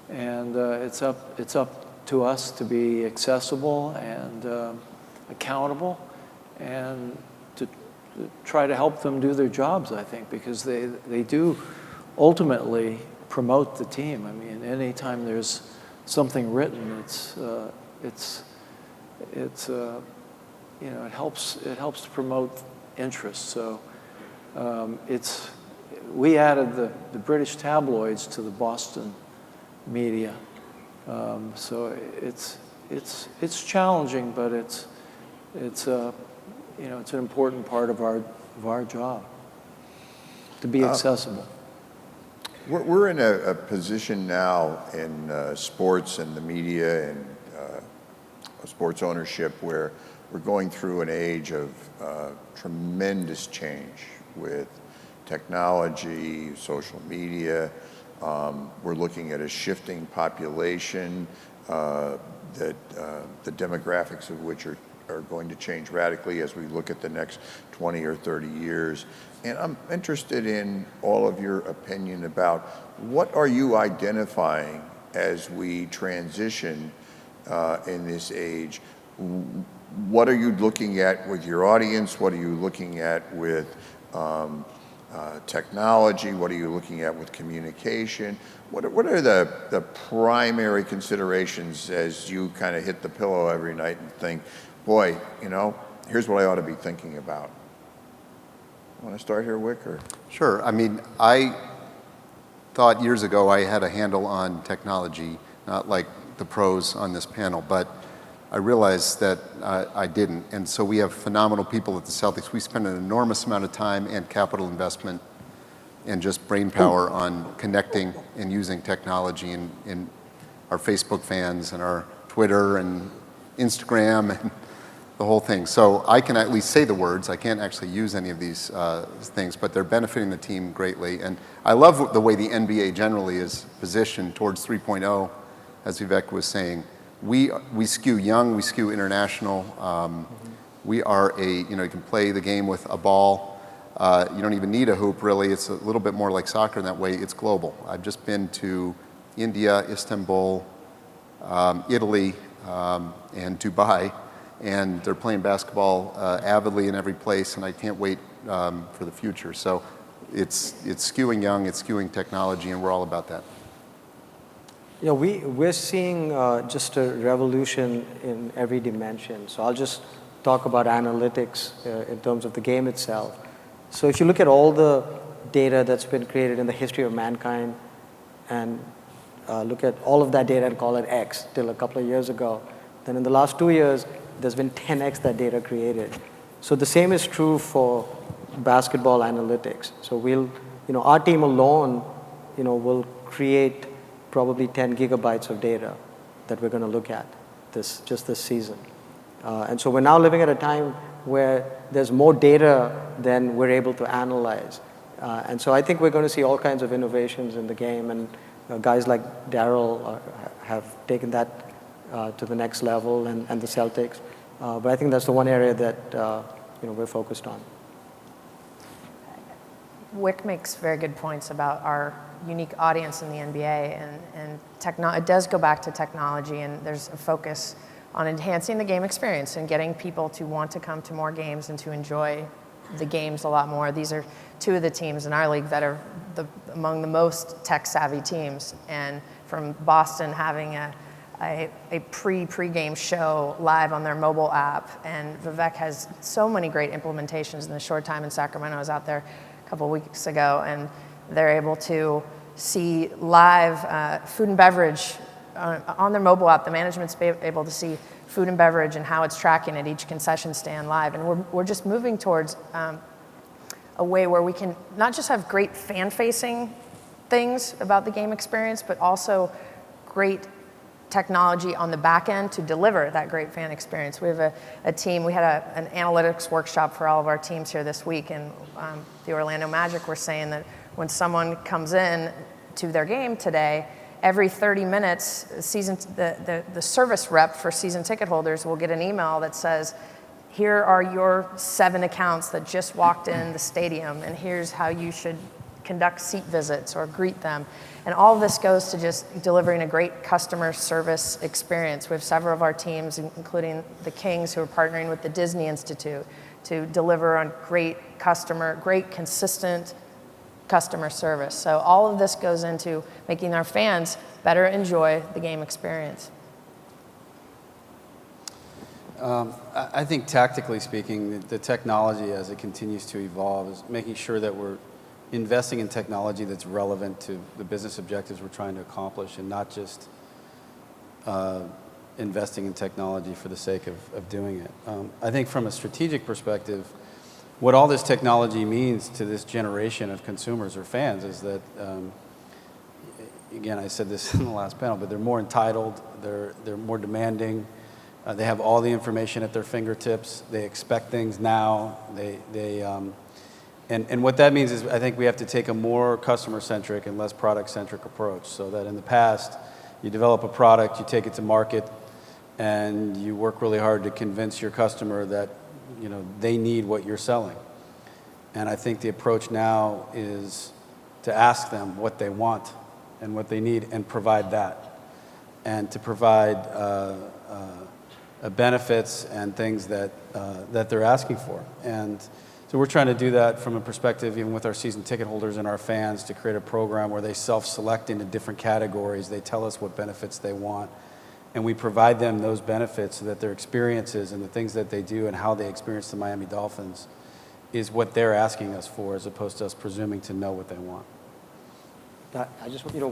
and it's up to us to be accessible and accountable, and to try to help them do their jobs, I think, because they do ultimately promote the team. I mean, anytime there's something written, you know, it helps to promote interest. So we added the British tabloids to the Boston media. So it's challenging, but it's you know, it's an important part of our job to be accessible. We're in a position now in sports and the media and sports ownership where we're going through an age of tremendous change with technology, social media. We're looking at a shifting population that the demographics of which are going to change radically as we look at the next 20 or 30 years. And I'm interested in all of your opinion about what are you identifying as we transition in this age? What are you looking at with your audience? What are you looking at with technology? What are you looking at with communication? What are the primary considerations as you kind of hit the pillow every night and think, boy, you know, here's what I ought to be thinking about? Want to start here, Wick? Or? Sure. I mean, I thought years ago I had a handle on technology, not like the pros on this panel, but I realized that I didn't. And so we have phenomenal people at the Celtics. We spend an enormous amount of time and capital investment and just brain power on connecting and using technology in our Facebook fans and our Twitter and Instagram and the whole thing. So I can at least say the words. I can't actually use any of these things, but they're benefiting the team greatly. And I love the way the NBA generally is positioned towards 3.0, as Vivek was saying. We skew young, we skew international. We are you can play the game with a ball. You don't even need a hoop, really. It's a little bit more like soccer in that way. It's global. I've just been to India, Istanbul, Italy, and Dubai, and they're playing basketball avidly in every place, and I can't wait for the future. So it's skewing young, it's skewing technology, and we're all about that. Yeah, we're seeing just a revolution in every dimension. So I'll just talk about analytics in terms of the game itself. So if you look at all the data that's been created in the history of mankind and look at all of that data and call it X till a couple of years ago, then in the last 2 years, there's been 10X that data created. So the same is true for basketball analytics. So our team alone, will create probably 10 gigabytes of data that we're going to look at just this season. And so we're now living at a time where there's more data than we're able to analyze. And so I think we're going to see all kinds of innovations in the game, and guys like Darryl have taken that to the next level, and the Celtics. But I think that's the one area that we're focused on. Wick makes very good points about our unique audience in the NBA, and it does go back to technology, and there's a focus on enhancing the game experience and getting people to want to come to more games and to enjoy the games a lot more. These are two of the teams in our league that are among the most tech-savvy teams, and from Boston having a pre-game show live on their mobile app, and Vivek has so many great implementations in the short time in Sacramento. I was out there a couple of weeks ago, and they're able to see live food and beverage on their mobile app. The management's able to see food and beverage and how it's tracking at each concession stand live. And we're just moving towards a way where we can not just have great fan-facing things about the game experience, but also great technology on the back end to deliver that great fan experience. We have a team, we had an analytics workshop for all of our teams here this week, and the Orlando Magic were saying that when someone comes in to their game today, every 30 minutes, the service rep for season ticket holders will get an email that says, here are your 7 accounts that just walked in the stadium, and here's how you should conduct seat visits or greet them. And all of this goes to just delivering a great customer service experience. We have several of our teams, including the Kings, who are partnering with the Disney Institute to deliver on great consistent customer service. So all of this goes into making our fans better enjoy the game experience. I think tactically speaking, the technology as it continues to evolve is making sure that we're investing in technology that's relevant to the business objectives we're trying to accomplish, and not just investing in technology for the sake of doing it. I think from a strategic perspective, what all this technology means to this generation of consumers or fans is that again, I said this in the last panel, but they're more entitled, they're more demanding, they have all the information at their fingertips, they expect things now, and what that means is I think we have to take a more customer-centric and less product-centric approach, so that in the past, you develop a product, you take it to market, and you work really hard to convince your customer that they need what you're selling. And I think the approach now is to ask them what they want and what they need and provide that. And to provide benefits and things that they're asking for. And so we're trying to do that from a perspective, even with our season ticket holders and our fans, to create a program where they self-select into different categories. They tell us what benefits they want, and we provide them those benefits so that their experiences and the things that they do and how they experience the Miami Dolphins is what they're asking us for, as opposed to us presuming to know what they want.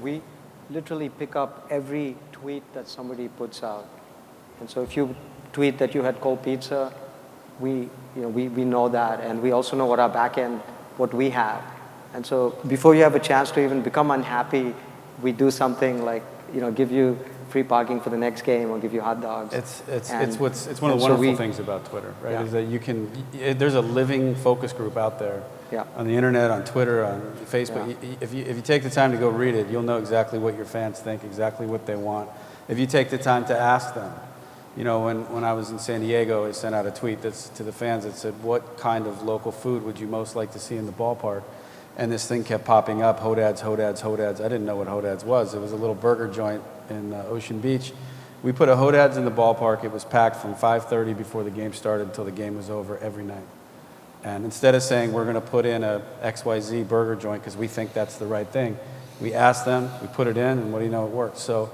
We literally pick up every tweet that somebody puts out. And so if you tweet that you had cold pizza, we know that, and we also know what our back end, what we have. And so before you have a chance to even become unhappy, we do something like, give you free parking for the next game or give you hot dogs. It's one of the wonderful things about Twitter, right? Yeah. Is that there's a living focus group out there. Yeah. On the internet, on Twitter, on Facebook. Yeah. If you take the time to go read it, you'll know exactly what your fans think, exactly what they want. If you take the time to ask them. When I was in San Diego, I sent out a tweet to the fans that said, what kind of local food would you most like to see in the ballpark? And this thing kept popping up, Hodad's, Hodad's, Hodad's. I didn't know what Hodad's was. It was a little burger joint in Ocean Beach. We put a Hodad's in the ballpark. It was packed from 5:30 before the game started until the game was over every night. And instead of saying we're going to put in a XYZ burger joint because we think that's the right thing, we asked them, we put it in, and what do you know, it worked. So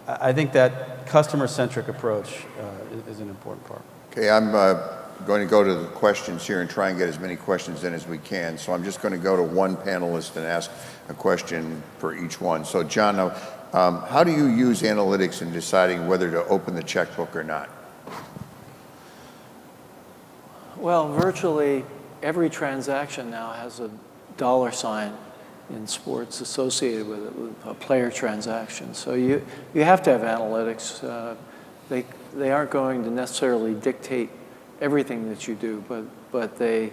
I think that customer-centric approach is an important part. Okay, I'm going to go to the questions here and try and get as many questions in as we can. So I'm just going to go to one panelist and ask a question for each one. So John, how do you use analytics in deciding whether to open the checkbook or not? Well, virtually every transaction now has a dollar sign in sports associated with it, with a player transaction. So you have to have analytics. They aren't going to necessarily dictate everything that you do, but they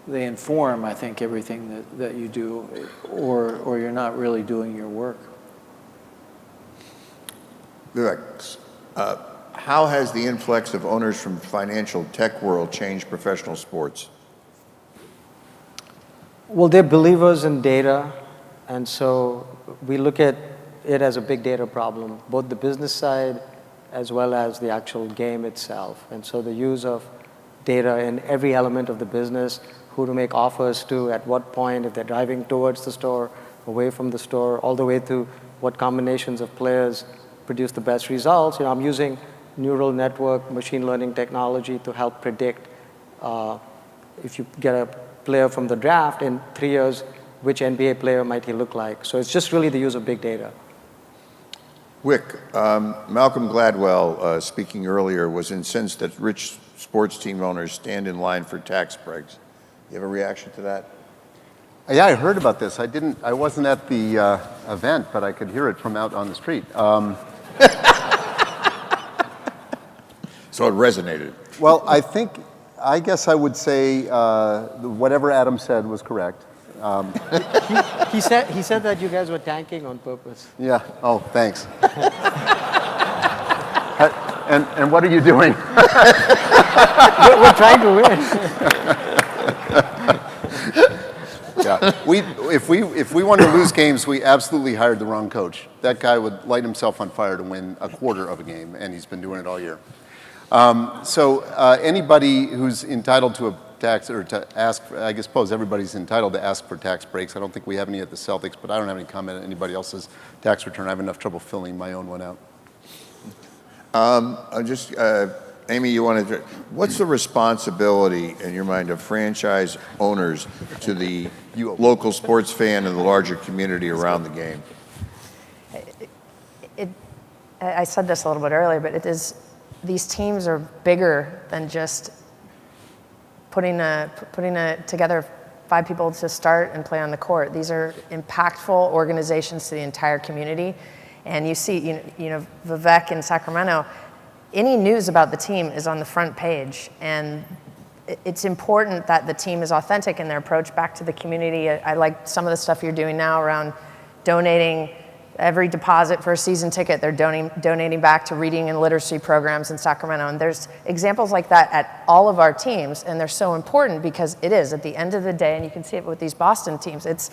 inform, I think, everything that you do, or you're not really doing your work. Vivek, how has the influx of owners from financial tech world changed professional sports? Well, they're believers in data, and so we look at it as a big data problem, both the business side as well as the actual game itself. And so the use of data in every element of the business, who to make offers to, at what point, if they're driving towards the store, away from the store, all the way to what combinations of players produce the best results. I'm using neural network, machine learning technology to help predict if you get a player from the draft in 3 years, which NBA player might he look like? So it's just really the use of big data. Wick, Malcolm Gladwell, speaking earlier, was incensed that rich sports team owners stand in line for tax breaks. You have a reaction to that? Yeah, I heard about this. I wasn't at the event, but I could hear it from out on the street. So it resonated. Well, I guess I would say whatever Adam said was correct. He said that you guys were tanking on purpose. Yeah. Oh, thanks. And what are you doing? We're trying to win. Yeah. If we want to lose games, we absolutely hired the wrong coach. That guy would light himself on fire to win a quarter of a game, and he's been doing it all year. So anybody who's entitled to a tax or to ask, I suppose everybody's entitled to ask for tax breaks. I don't think we have any at the Celtics, but I don't have any comment on anybody else's tax return. I have enough trouble filling my own one out. Amy, what's the responsibility in your mind of franchise owners to the local sports fan and the larger community around the game? I said this a little bit earlier, but these teams are bigger than just putting together 5 people to start and play on the court. These are impactful organizations to the entire community. And you see, you know, Vivek in Sacramento, any news about the team is on the front page. And it's important that the team is authentic in their approach back to the community. I like some of the stuff you're doing now around donating. Every deposit for a season ticket, they're donating back to reading and literacy programs in Sacramento. And there's examples like that at all of our teams, and they're so important because it is, at the end of the day, and you can see it with these Boston teams, it's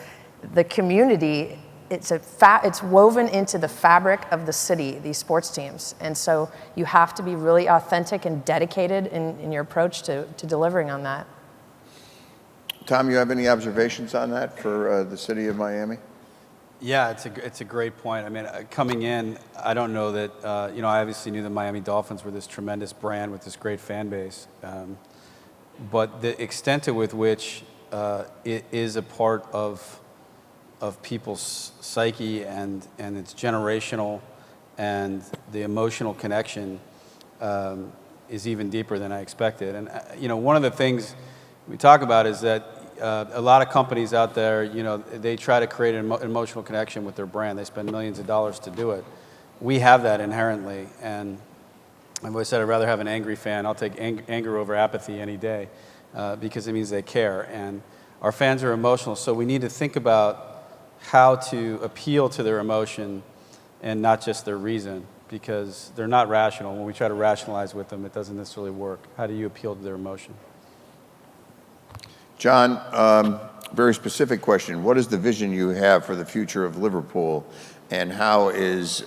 the community, it's woven into the fabric of the city, these sports teams. And so you have to be really authentic and dedicated in your approach to delivering on that. Tom, you have any observations on that for the city of Miami? Yeah, it's a great point. I mean, coming in, I don't know that, you know, I obviously knew the Miami Dolphins were this tremendous brand with this great fan base. But the extent to with which it is a part of people's psyche and it's generational and the emotional connection is even deeper than I expected. And, you know, one of the things we talk about is that a lot of companies out there, you know, they try to create an emotional connection with their brand. They spend millions of dollars to do it. We have that inherently, and I've always said I'd rather have an angry fan. I'll take anger over apathy any day because it means they care. And our fans are emotional, so we need to think about how to appeal to their emotion and not just their reason, because they're not rational. When we try to rationalize with them, it doesn't necessarily work. How do you appeal to their emotion? John, very specific question. What is the vision you have for the future of Liverpool, and how is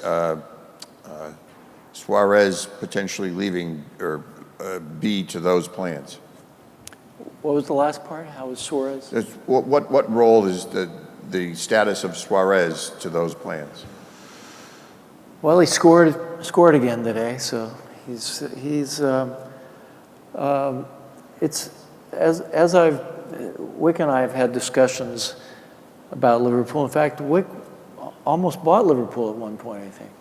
Suarez potentially leaving or be to those plans? What was the last part? How is Suarez? What role is the status of Suarez to those plans? Well, he scored again today, so he's it's as Wick and I have had discussions about Liverpool. In fact, Wick almost bought Liverpool at one point, I think.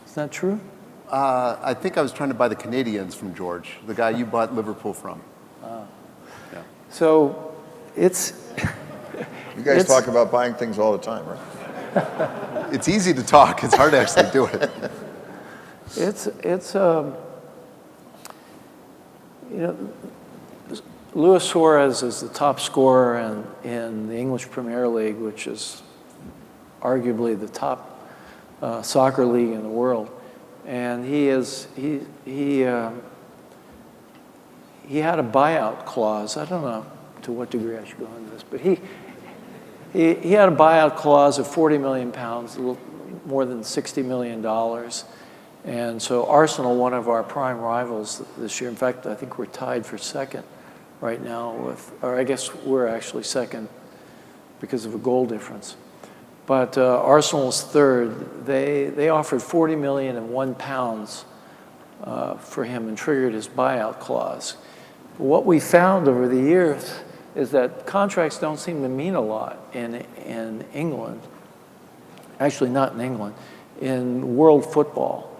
Is that true? I think I was trying to buy the Canadians from George, the guy you bought Liverpool from. Yeah. So it's... You guys talk about buying things all the time, right? It's easy to talk. It's hard to actually do it. It's you know, Luis Suarez is the top scorer in the English Premier League, which is arguably the top soccer league in the world. And he had a buyout clause. I don't know to what degree I should go into this, but he had a buyout clause of 40 million pounds, a little more than $60 million. And so Arsenal, one of our prime rivals this year, in fact, I think we're tied for second right now with, or I guess we're actually second because of a goal difference. But Arsenal's third. They offered 40 million and £1 for him and triggered his buyout clause. But what we found over the years is that contracts don't seem to mean a lot in England. Actually, not in England. In world football,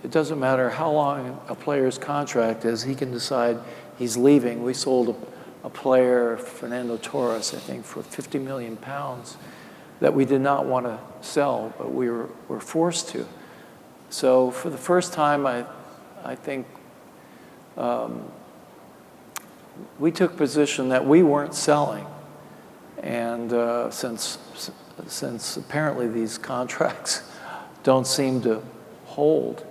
it doesn't matter how long a player's contract is, he can decide he's leaving. We sold a player, Fernando Torres, I think, for 50 million pounds that we did not want to sell, but we were forced to. So for the first time, I think we took position that we weren't selling. And since apparently these contracts don't seem to hold,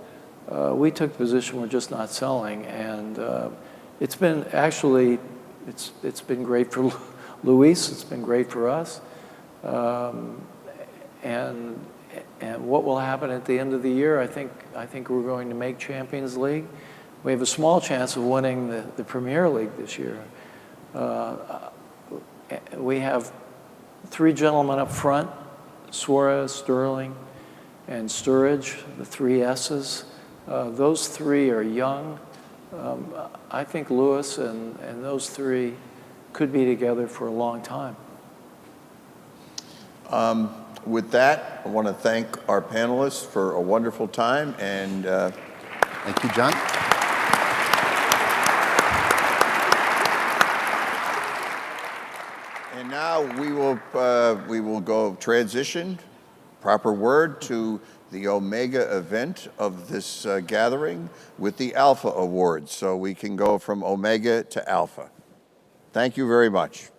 we took position we're just not selling. And it's been actually, it's been great for Luis, it's been great for us. And what will happen at the end of the year, I think we're going to make Champions League. We have a small chance of winning the Premier League this year. We have three gentlemen up front, Suarez, Sterling, and Sturridge, the three S's. Those three are young. I think Lewis and those three could be together for a long time. With that, I want to thank our panelists for a wonderful time, and thank you, John. now we will go transition, proper word, to the Omega event of this gathering with the Alpha Awards. So we can go from Omega to Alpha. Thank you very much.